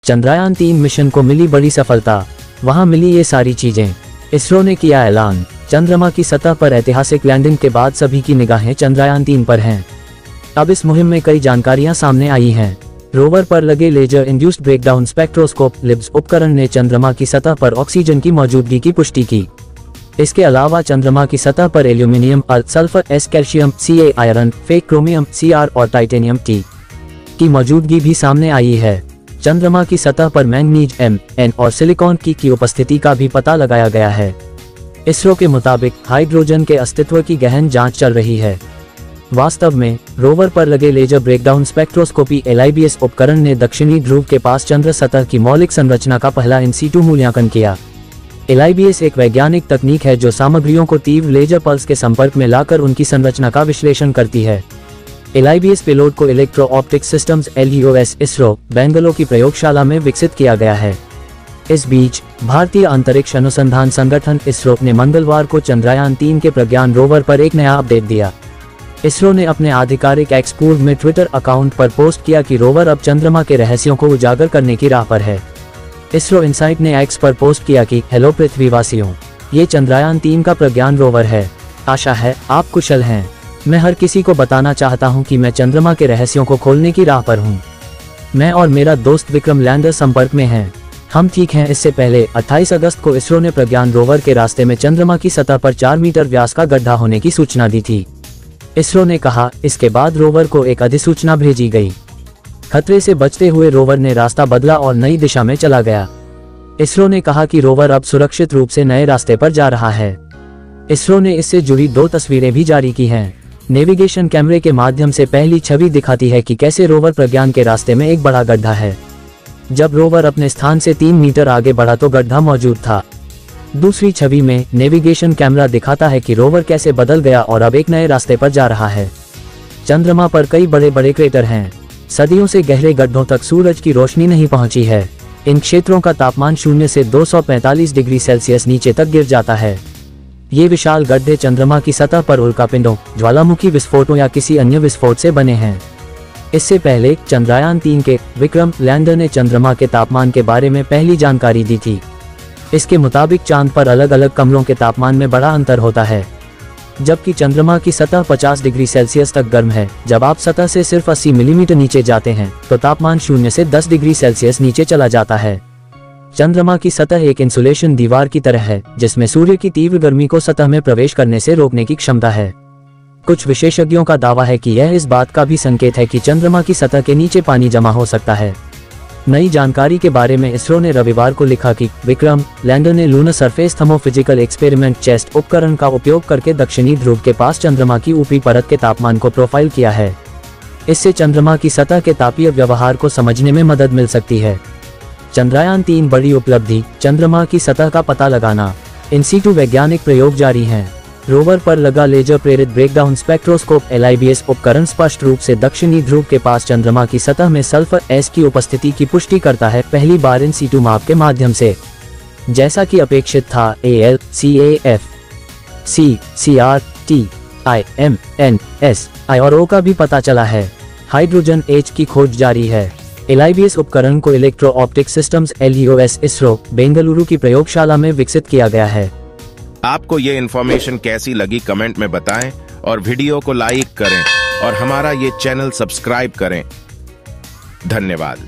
Chandrayaan-3 mission को मिली बड़ी सफलता, वहां मिली ये सारी चीजें। इसरो ने किया ऐलान, चंद्रमा की सतह पर ऐतिहासिक लैंडिंग के बाद सभी की निगाहें चंद्रयान-3 पर हैं। अब इस मुहिम में कई जानकारियां सामने आई हैं। रोवर पर लगे laser induced breakdown spectroscope LIBS उपकरण ने चंद्रमा की सतह पर ऑक्सीजन की मौजूदगी की पुष्टि की। इसके अलावा चंद्रमा की सतह पर aluminium, sulphur, calcium, Ca, iron, fake chromium, Cr और टाइटेनियम T की मौजूदगी भी सामने आई है। चंद्रमा की सतह पर मैंगनीज, Mn और सिलिकॉन की उपस्थिति का भी पता लगाया गया है। इसरो के मुताबिक हाइड्रोजन के अस्तित्व की गहन जांच चल रही है। वास्तव में रोवर पर लगे लेजर ब्रेकडाउन स्पेक्ट्रोस्कोपी LIBS उपकरण ने दक्षिणी ध्रुव के पास चंद्र सतह की मौलिक संरचना का पहला इन सीटू मूल्यांकन किया। LIBS एक वैज्ञानिक तकनीक है जो सामग्रियों को तीव्र लेजर पल्स के संपर्क में लाकर उनकी संरचना का विश्लेषण करती है। LIBS पेलोड को electro optic systems LEOS ISRO Bengaluru की प्रयोगशाला में विकसित किया गया है। इस बीच भारतीय अंतरिक्ष अनुसंधान संगठन इसरो ने मंगलवार को चंद्रयान-3 के प्रज्ञान रोवर पर एक नया अपडेट दिया। इसरो ने अपने आधिकारिक एक्स पूर्व में ट्विटर अकाउंट पर पोस्ट किया कि रोवर अब चंद्रमा के रहस्यों को उजागर करने की राह पर है। इसरो इनसाइट ने एक्स पर पोस्ट किया कि हेलो पृथ्वीवासियों, ये चंद्रयान-3 का प्रज्ञान रोवर है। आशा है आप कुशल हैं। मैं हर किसी को बताना चाहता हूं कि मैं चंद्रमा के रहस्यों को खोलने की राह पर हूं। मैं और मेरा दोस्त विक्रम लैंडर संपर्क में हैं। हम ठीक हैं। इससे पहले 28 अगस्त को इसरो ने प्रज्ञान रोवर के रास्ते में चंद्रमा की सतह पर 4 मीटर व्यास का गड्ढा होने की सूचना दी थी। इसरो ने कहा, इसके बाद रोवर को एक अधिसूचना भेजी गई। खतरे से बचते हुए रोवर ने रास्ता बदला और नई दिशा में चला गया। इसरो ने कहा कि रोवर अब सुरक्षित रूप से नए रास्ते पर जा रहा है। इसरो ने इससे जुड़ी 2 तस्वीरें भी जारी की हैं। नेविगेशन कैमरे के माध्यम से पहली छवि दिखाती है कि कैसे रोवर प्रज्ञान के रास्ते में एक बड़ा गड्ढा है। जब रोवर अपने स्थान से 3 मीटर आगे बढ़ा तो गड्ढा मौजूद था। दूसरी छवि में नेविगेशन कैमरा दिखाता है कि रोवर कैसे बदल गया और अब एक नए रास्ते पर जा रहा है। चंद्रमा पर कई बड़े बड़े क्रेटर हैं। सदियों से गहरे गड्ढों तक सूरज की रोशनी नहीं पहुंची है। इन क्षेत्रों का तापमान 0 से 245 डिग्री सेल्सियस नीचे तक गिर जाता है। ये विशाल गड्ढे चंद्रमा की सतह पर उल्कापिंडों, ज्वालामुखी विस्फोटों या किसी अन्य विस्फोट से बने हैं। इससे पहले चंद्रयान-3 के विक्रम लैंडर ने चंद्रमा के तापमान के बारे में पहली जानकारी दी थी। इसके मुताबिक चांद पर अलग अलग कमरों के तापमान में बड़ा अंतर होता है। जबकि चंद्रमा की सतह 50 डिग्री सेल्सियस तक गर्म है। जब आप सतह से सिर्फ 80 मिलीमीटर नीचे जाते हैं तो तापमान 0 से 10 डिग्री सेल्सियस नीचे चला जाता है। चंद्रमा की सतह एक इंसुलेशन दीवार की तरह है जिसमें सूर्य की तीव्र गर्मी को सतह में प्रवेश करने से रोकने की क्षमता है। कुछ विशेषज्ञों का दावा है कि यह इस बात का भी संकेत है कि चंद्रमा की सतह के नीचे पानी जमा हो सकता है। नई जानकारी के बारे में इसरो ने रविवार को लिखा कि विक्रम लैंडर ने lunar surface thermophysical experiment chest उपकरण का उपयोग करके दक्षिणी ध्रुव के पास चंद्रमा की ऊपरी परत के तापमान को प्रोफाइल किया है। इससे चंद्रमा की सतह के तापीय व्यवहार को समझने में मदद मिल सकती है। चंद्रयान-3 बड़ी उपलब्धि, चंद्रमा की सतह का पता लगाना। इन सीटू वैज्ञानिक प्रयोग जारी हैं। रोवर पर लगा लेजर प्रेरित ब्रेकडाउन स्पेक्ट्रोस्कोप LIBS उपकरण स्पष्ट रूप से दक्षिणी ध्रुव के पास चंद्रमा की सतह में सल्फर S की उपस्थिति की पुष्टि करता है, पहली बार इन सीटू माप के माध्यम से। जैसा कि अपेक्षित था, Al, CaF, C, Cr, T, I, M, N, S, I और O का भी पता चला है। हाइड्रोजन H की खोज जारी है। LIBS उपकरण को electro optic systems LEOS ISRO Bengaluru की प्रयोगशाला में विकसित किया गया है। आपको ये इन्फॉर्मेशन कैसी लगी कमेंट में बताएं और वीडियो को लाइक करें और हमारा ये चैनल सब्सक्राइब करें। धन्यवाद।